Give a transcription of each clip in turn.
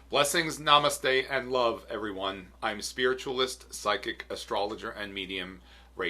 Blessings, namaste, and love, everyone. I'm spiritualist, psychic, astrologer, and medium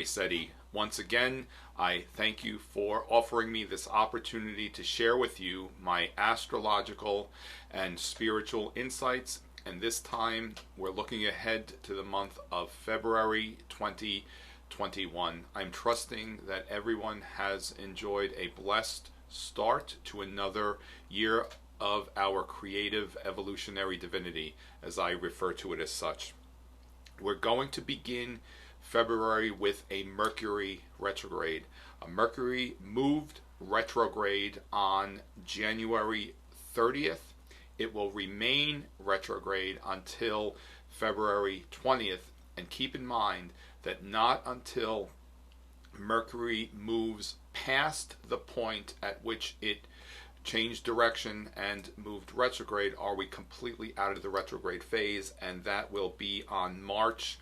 Sette. Once again, I thank you for offering me this opportunity to share with you my astrological and spiritual insights. And this time, we're looking ahead to the month of February 2021. I'm trusting that everyone has enjoyed a blessed start to another year of our creative evolutionary divinity, as I refer to it as such. We're going to begin February with a Mercury retrograde. A Mercury moved retrograde on January 30th. It will remain retrograde until February 20th. And keep in mind that not until Mercury moves past the point at which it changed direction and moved retrograde are we completely out of the retrograde phase, and that will be on March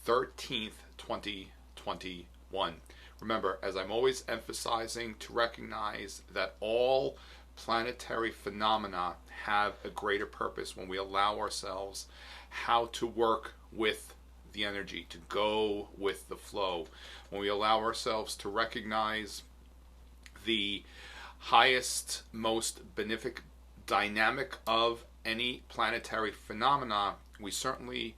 13th, 2021. Remember, as I'm always emphasizing, to recognize that all planetary phenomena have a greater purpose when we allow ourselves how to work with the energy, to go with the flow. When we allow ourselves to recognize the highest, most benefic dynamic of any planetary phenomena, we certainly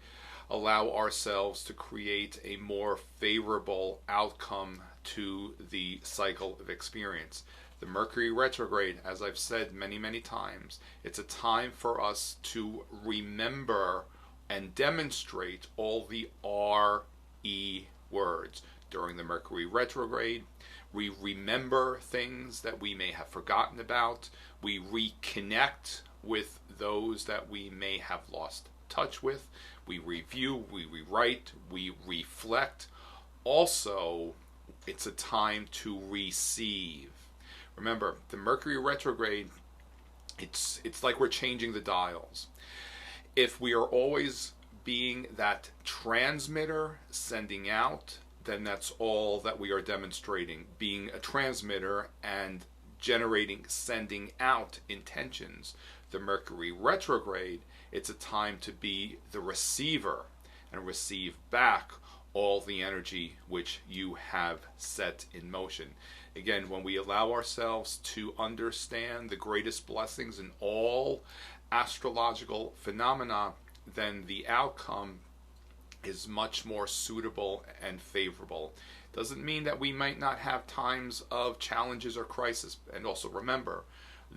allow ourselves to create a more favorable outcome to the cycle of experience. The Mercury retrograde, as I've said many, many times, it's a time for us to remember and demonstrate all the R-E words. During the Mercury retrograde, we remember things that we may have forgotten about. We reconnect with those that we may have lost touch with. We review, we rewrite, we reflect. Also, it's a time to receive. Remember, the Mercury retrograde, it's like we're changing the dials. If we are always being that transmitter, sending out, then that's all that we are demonstrating. Being a transmitter and generating, sending out intentions. The Mercury retrograde, it's a time to be the receiver and receive back all the energy which you have set in motion. Again, when we allow ourselves to understand the greatest blessings in all astrological phenomena, then the outcome is much more suitable and favorable. Doesn't mean that we might not have times of challenges or crisis. And also remember,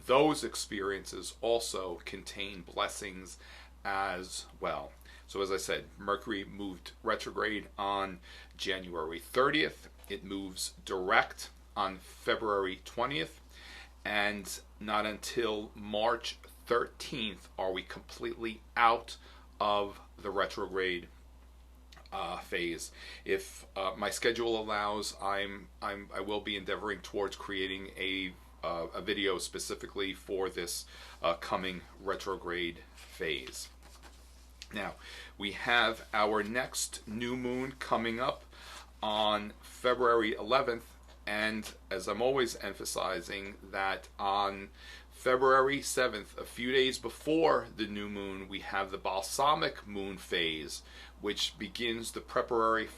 those experiences also contain blessings as well. So as I said, Mercury moved retrograde on January 30th. It moves direct on February 20th. And not until March 13th are we completely out of the retrograde phase. If my schedule allows, I will be endeavoring towards creating a video specifically for this coming retrograde phase. Now, we have our next new moon coming up on February 11th, and as I'm always emphasizing, that on February 7th, a few days before the new moon, we have the balsamic moon phase, which begins the preparatory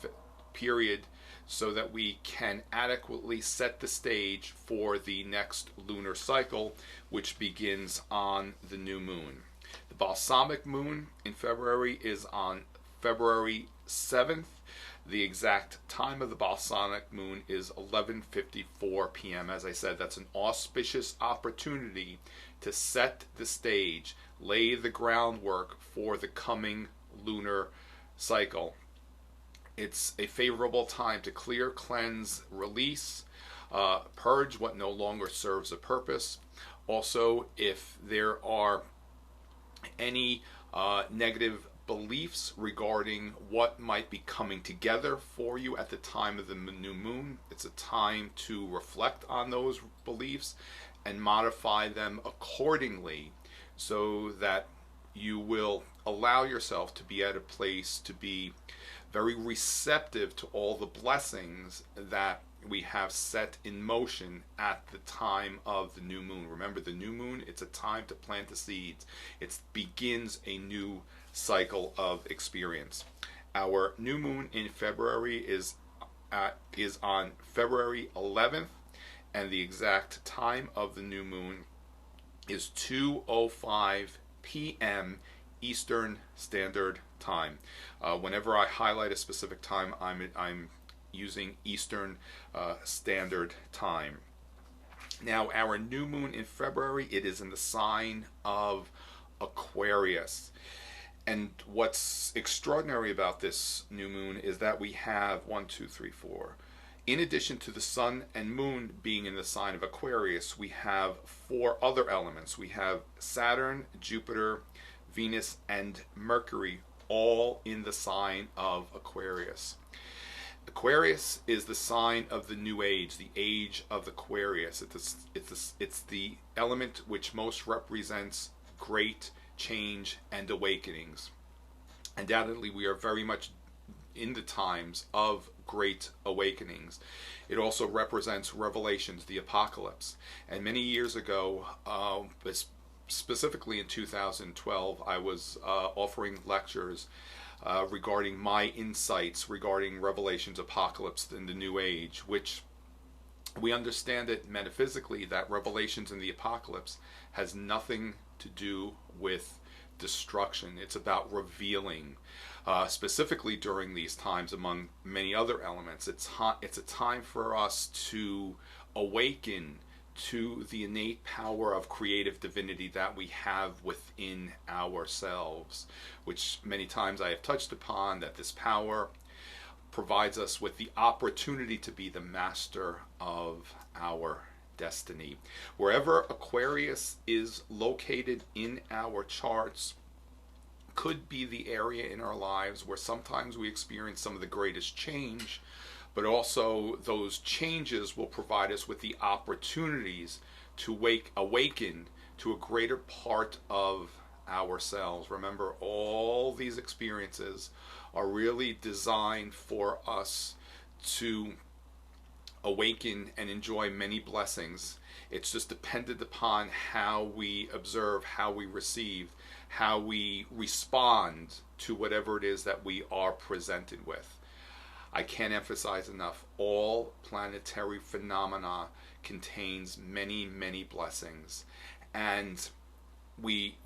period so that we can adequately set the stage for the next lunar cycle, which begins on the new moon. The balsamic moon in February is on February 7th. The exact time of the balsamic moon is 11:54 p.m. As I said, that's an auspicious opportunity to set the stage, lay the groundwork for the coming lunar cycle. It's a favorable time to clear, cleanse, release, purge what no longer serves a purpose. Also, if there are any negative beliefs regarding what might be coming together for you at the time of the new moon, it's a time to reflect on those beliefs and modify them accordingly so that you will allow yourself to be at a place to be very receptive to all the blessings that we have set in motion at the time of the new moon. Remember, the new moon, it's a time to plant the seeds. It begins a new cycle of experience. Our new moon in February is on February 11th, and the exact time of the new moon is 2:05 p.m. Eastern Standard Time. Whenever I highlight a specific time, I'm using Eastern Standard Time. Now, our new moon in February, it is in the sign of Aquarius. And what's extraordinary about this new moon is that we have 1, 2, 3, 4. In addition to the sun and moon being in the sign of Aquarius, we have 4 other elements. We have Saturn, Jupiter, Venus, and Mercury, all in the sign of Aquarius. Aquarius is the sign of the new age, the age of Aquarius. It's the element which most represents great change and awakenings. Undoubtedly, we are very much in the times of great awakenings. It also represents revelations, the apocalypse. And many years ago, specifically in 2012, I was offering lectures regarding my insights regarding Revelation's apocalypse in the New Age, which we understand it metaphysically that Revelations in the apocalypse has nothing to do with destruction. It's about revealing, specifically during these times, among many other elements. It's a time for us to awaken to the innate power of creative divinity that we have within ourselves, which many times I have touched upon, that this power provides us with the opportunity to be the master of our destiny. Wherever Aquarius is located in our charts could be the area in our lives where sometimes we experience some of the greatest change, but also those changes will provide us with the opportunities to awaken to a greater part of ourselves. Remember, all these experiences are really designed for us to awaken and enjoy many blessings. It's just dependent upon how we observe, how we receive, how we respond to whatever it is that we are presented with. I can't emphasize enough, all planetary phenomena contains many, many blessings. And we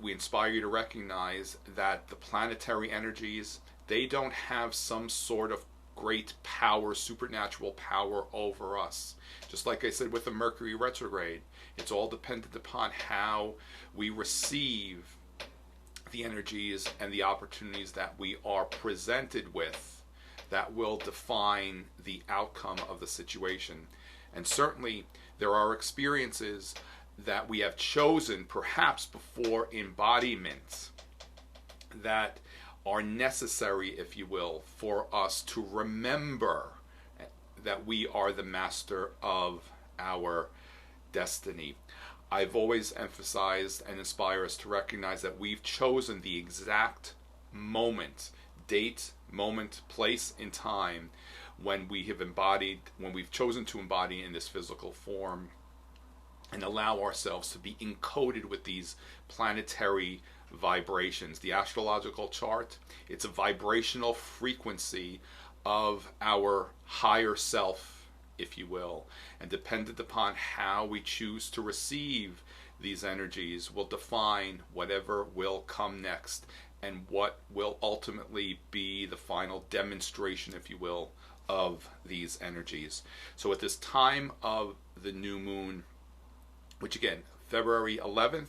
inspire you to recognize that the planetary energies, they don't have some sort of great power, supernatural power over us. Just like I said with the Mercury retrograde, it's all dependent upon how we receive the energies and the opportunities that we are presented with that will define the outcome of the situation. And certainly there are experiences that we have chosen, perhaps before embodiment, that are necessary, if you will, for us to remember that we are the master of our destiny. I've always emphasized and inspired us to recognize that we've chosen the exact moment, date, moment, place, and time when we've chosen to embody in this physical form and allow ourselves to be encoded with these planetary vibrations. The astrological chart, it's a vibrational frequency of our higher self, if you will, and dependent upon how we choose to receive these energies will define whatever will come next and what will ultimately be the final demonstration, if you will, of these energies. So at this time of the new moon, which again, February 11th,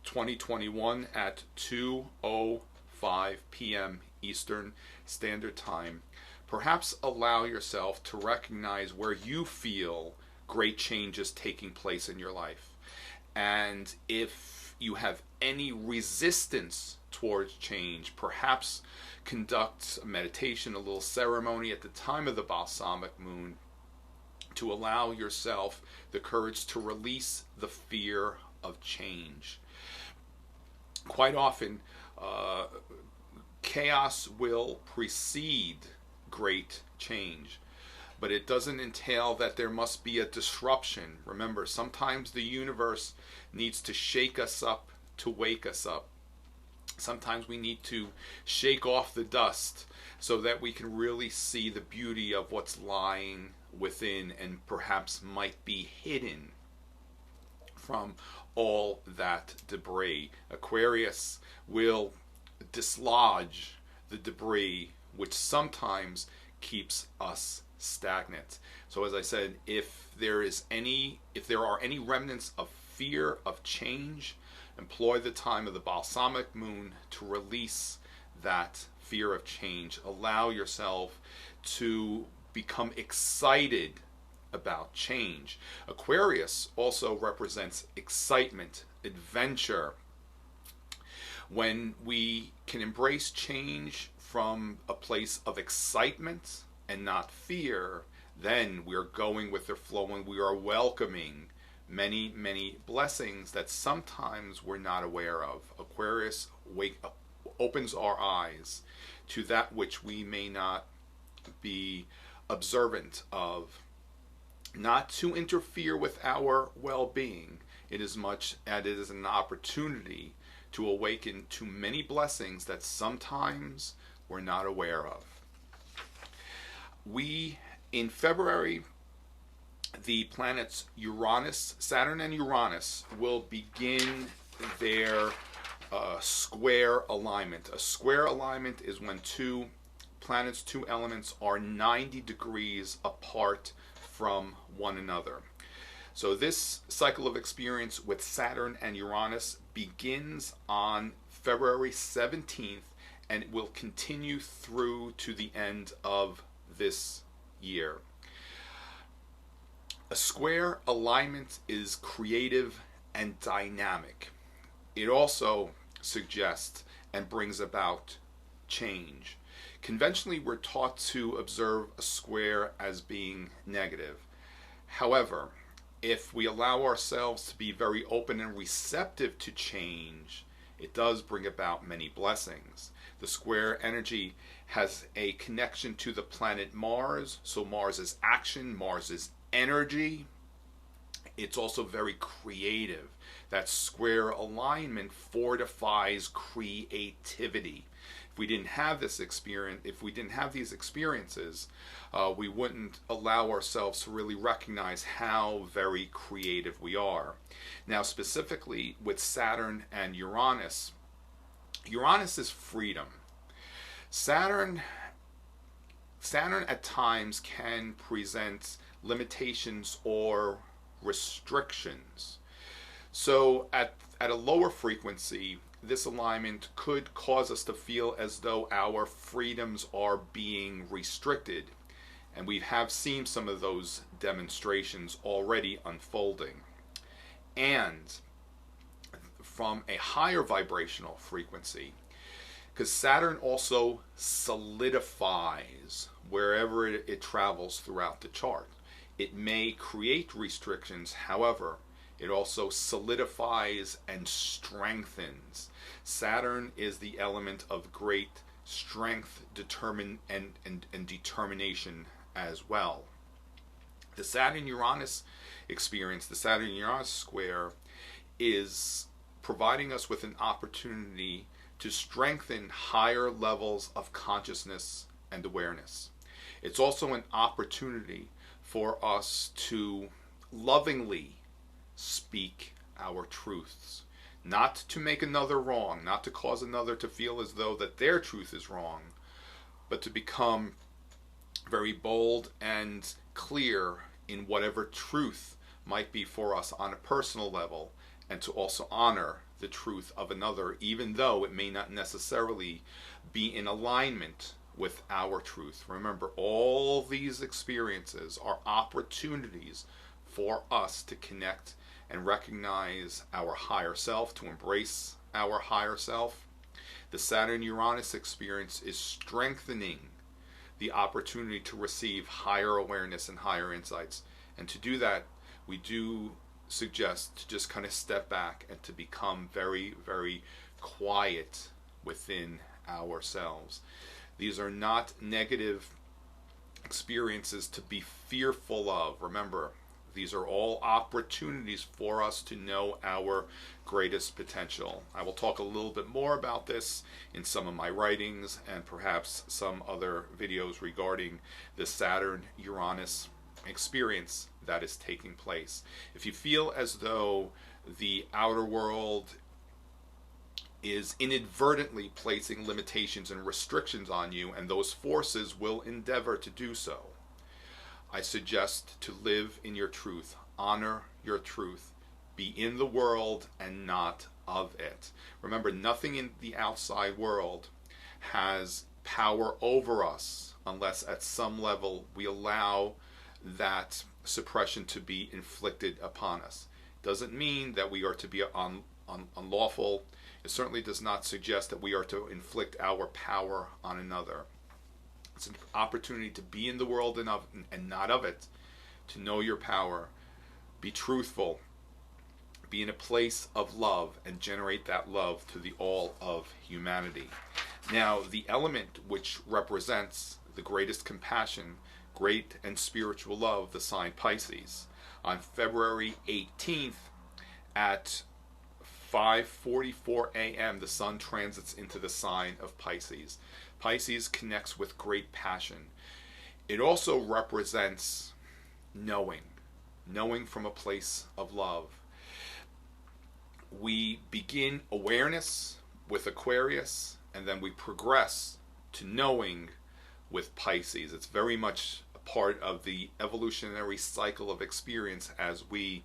2021 at 2:05 p.m. Eastern Standard Time, perhaps allow yourself to recognize where you feel great changes taking place in your life. And if you have any resistance towards change, perhaps conduct a meditation, a little ceremony at the time of the balsamic moon to allow yourself the courage to release the fear of change. Quite often, chaos will precede great change. but it doesn't entail that there must be a disruption. Remember, sometimes the universe needs to shake us up to wake us up. Sometimes we need to shake off the dust so that we can really see the beauty of what's lying within and perhaps might be hidden from all that debris. Aquarius will dislodge the debris which sometimes keeps us stagnant. So as I said, if there are any remnants of fear of change, employ the time of the balsamic moon to release that fear of change. Allow yourself to become excited about change. Aquarius also represents excitement, adventure. When we can embrace change from a place of excitement and not fear, then we're going with the flow and we are welcoming many, many blessings that sometimes we're not aware of. Aquarius opens our eyes to that which we may not be observant of, not to interfere with our well-being, it is much as it is an opportunity to awaken to many blessings that sometimes we're not aware of. In February, the planets Saturn and Uranus will begin their square alignment. A square alignment is when two planets, two elements, are 90 degrees apart from one another. So this cycle of experience with Saturn and Uranus begins on February 17th and it will continue through to the end of this year. A square alignment is creative and dynamic. It also suggests and brings about change. Conventionally, we're taught to observe a square as being negative. However, if we allow ourselves to be very open and receptive to change, it does bring about many blessings. The square energy has a connection to the planet Mars, so Mars is action, Mars is energy. It's also very creative. That square alignment fortifies creativity. If we didn't have this experience, if we didn't have these experiences, we wouldn't allow ourselves to really recognize how very creative we are. Now, specifically with Saturn and Uranus, Uranus is freedom. Saturn at times can present limitations or restrictions. So at a lower frequency, this alignment could cause us to feel as though our freedoms are being restricted. And we have seen some of those demonstrations already unfolding. And from a higher vibrational frequency, because Saturn also solidifies wherever it travels throughout the chart. It may create restrictions, however, it also solidifies and strengthens. Saturn is the element of great strength, and determination as well. The Saturn-Uranus experience, the Saturn-Uranus square, is providing us with an opportunity to strengthen higher levels of consciousness and awareness. It's also an opportunity for us to lovingly speak our truths, not to make another wrong, not to cause another to feel as though that their truth is wrong, but to become very bold and clear in whatever truth might be for us on a personal level, and to also honor the truth of another, even though it may not necessarily be in alignment with our truth. Remember, all these experiences are opportunities for us to connect and recognize our higher self, to embrace our higher self. The Saturn-Uranus experience is strengthening the opportunity to receive higher awareness and higher insights. And to do that, we do suggest to just kind of step back and to become very, very quiet within ourselves. These are not negative experiences to be fearful of. Remember, these are all opportunities for us to know our greatest potential. I will talk a little bit more about this in some of my writings and perhaps some other videos regarding the Saturn-Uranus experience that is taking place. If you feel as though the outer world is inadvertently placing limitations and restrictions on you, and those forces will endeavor to do so, I suggest to live in your truth, honor your truth, be in the world and not of it. Remember, nothing in the outside world has power over us unless at some level we allow that suppression to be inflicted upon us. Doesn't mean that we are to be unlawful. It certainly does not suggest that we are to inflict our power on another. It's an opportunity to be in the world and not of it, to know your power, be truthful, be in a place of love, and generate that love to the all of humanity. Now, the element which represents the greatest compassion, great and spiritual love, the sign Pisces, on February 18th at 5:44 a.m., the sun transits into the sign of Pisces. Pisces connects with great passion. It also represents knowing from a place of love. We begin awareness with Aquarius, and then we progress to knowing with Pisces. It's very much a part of the evolutionary cycle of experience as we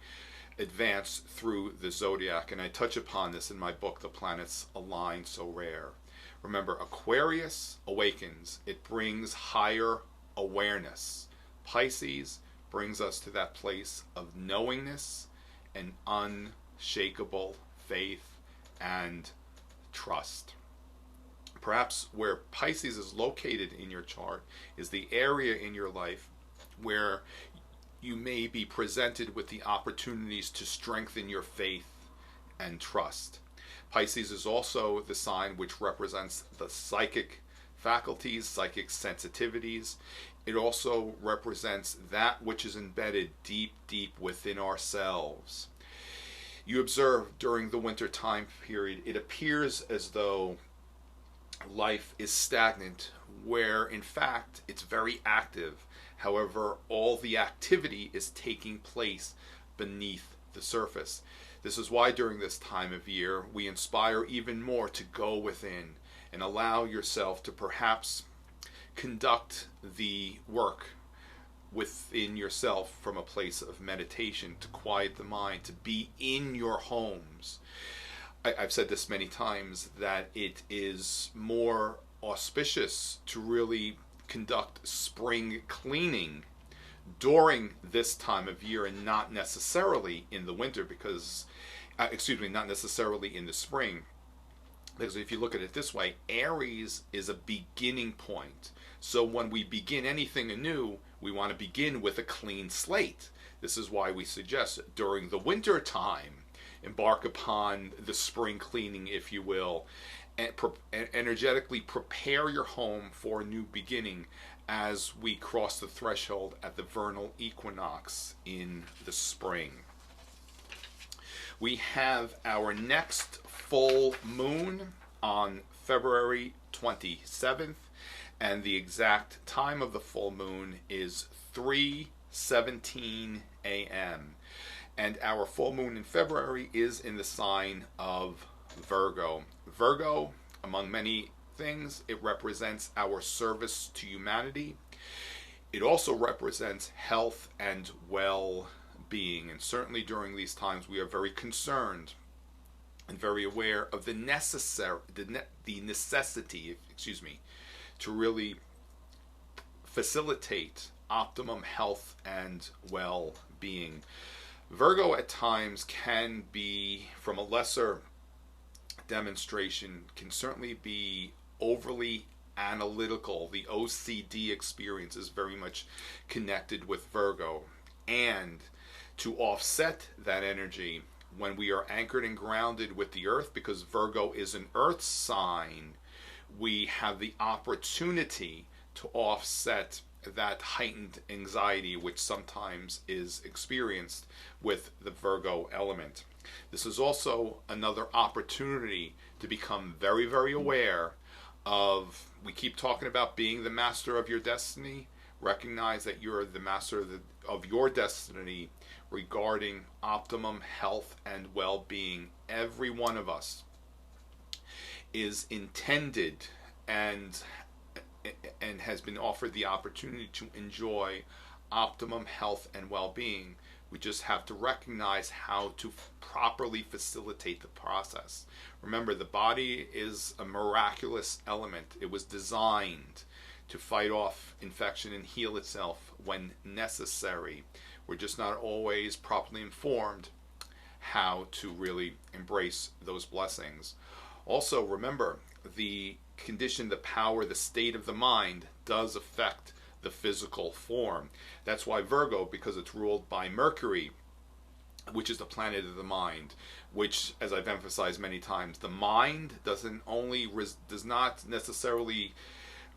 advance through the zodiac, and I touch upon this in my book, The Planets Align So Rare. Remember, Aquarius awakens. It brings higher awareness. Pisces brings us to that place of knowingness and unshakable faith and trust. Perhaps where Pisces is located in your chart is the area in your life where you may be presented with the opportunities to strengthen your faith and trust. Pisces is also the sign which represents the psychic faculties, psychic sensitivities. It also represents that which is embedded deep, deep within ourselves. You observe during the winter time period, it appears as though life is stagnant, where in fact it's very active. However, all the activity is taking place beneath the surface. This is why during this time of year we inspire even more to go within and allow yourself to perhaps conduct the work within yourself from a place of meditation, to quiet the mind, to be in your homes. I've said this many times, that it is more auspicious to really conduct spring cleaning during this time of year and not necessarily in the winter, because not necessarily in the spring, because if you look at it this way, Aries is a beginning point. So when we begin anything anew, we want to begin with a clean slate. This is why we suggest during the winter time, embark upon the spring cleaning, if you will, and energetically prepare your home for a new beginning as we cross the threshold at the vernal equinox in the spring. We have our next full moon on February 27th, and the exact time of the full moon is 3:17 a.m. And our full moon in February is in the sign of Virgo. Virgo, among many things, it represents our service to humanity. It also represents health and well-being. And certainly during these times, we are very concerned and very aware of the necessity, to really facilitate optimum health and well-being. Virgo at times can be, from a lesser demonstration, can certainly be overly analytical. The OCD experience is very much connected with Virgo. And to offset that energy, when we are anchored and grounded with the earth, because Virgo is an earth sign, we have the opportunity to offset that heightened anxiety which sometimes is experienced with the Virgo element. This is also another opportunity to become very, very aware of, we keep talking about being the master of your destiny. Recognize that you're the master of your destiny regarding optimum health and well-being. Every one of us is intended and has been offered the opportunity to enjoy optimum health and well-being. We just have to recognize how to properly facilitate the process. Remember, the body is a miraculous element. It was designed to fight off infection and heal itself when necessary. We're just not always properly informed how to really embrace those blessings. Also, remember, the condition, the power, the state of the mind does affect the physical form. That's why Virgo, because it's ruled by Mercury, which is the planet of the mind, which, as I've emphasized many times, the mind does not necessarily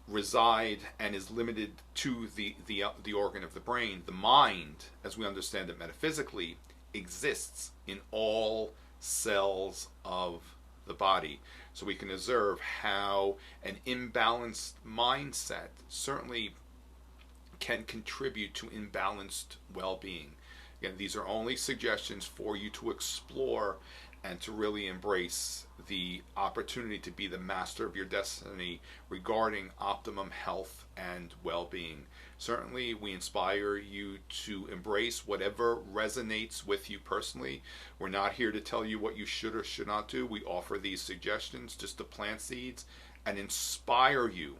reside and is limited to the organ of the brain. The mind, as we understand it metaphysically, exists in all cells of the body. So we can observe how an imbalanced mindset certainly can contribute to imbalanced well-being. Again, these are only suggestions for you to explore and to really embrace the opportunity to be the master of your destiny regarding optimum health and well-being. Certainly, we inspire you to embrace whatever resonates with you personally. We're not here to tell you what you should or should not do. We offer these suggestions just to plant seeds and inspire you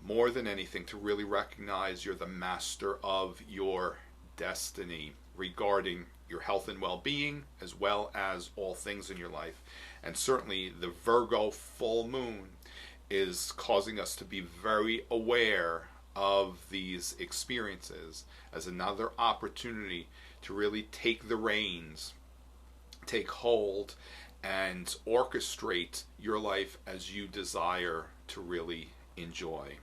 more than anything to really recognize you're the master of your destiny regarding your health and well-being, as well as all things in your life. And certainly the Virgo full moon is causing us to be very aware of these experiences as another opportunity to really take the reins, take hold, and orchestrate your life as you desire to really enjoy.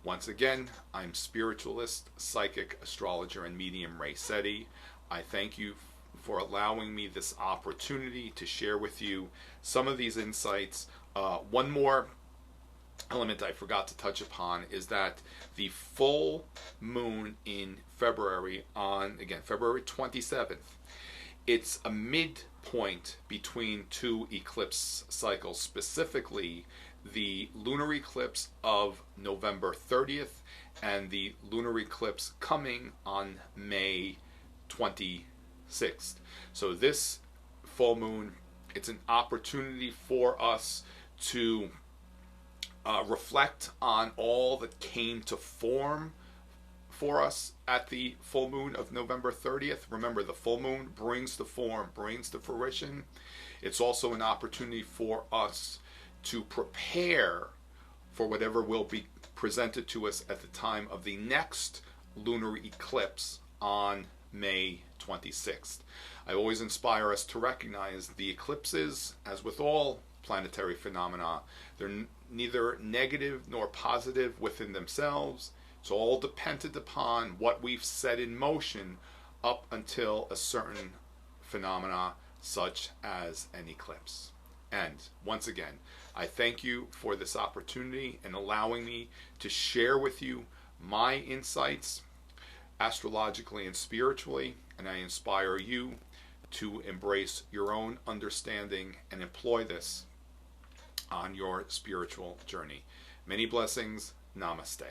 Once again, I'm spiritualist, psychic, astrologer, and medium Ray Sette. I thank you for allowing me this opportunity to share with you some of these insights. One more element I forgot to touch upon is that the full moon in February on, again, February 27th, it's a midpoint between two eclipse cycles, specifically the lunar eclipse of November 30th and the lunar eclipse coming on May 26th. So this full moon, it's an opportunity for us to reflect on all that came to form for us at the full moon of November 30th. Remember, the full moon brings the form, brings the fruition. It's also an opportunity for us to prepare for whatever will be presented to us at the time of the next lunar eclipse on May 26th. I always inspire us to recognize the eclipses, as with all planetary phenomena, they're neither negative nor positive within themselves. It's all dependent upon what we've set in motion up until a certain phenomena such as an eclipse. And once again, I thank you for this opportunity and allowing me to share with you my insights astrologically and spiritually, and I inspire you to embrace your own understanding and employ this on your spiritual journey. Many blessings. Namaste.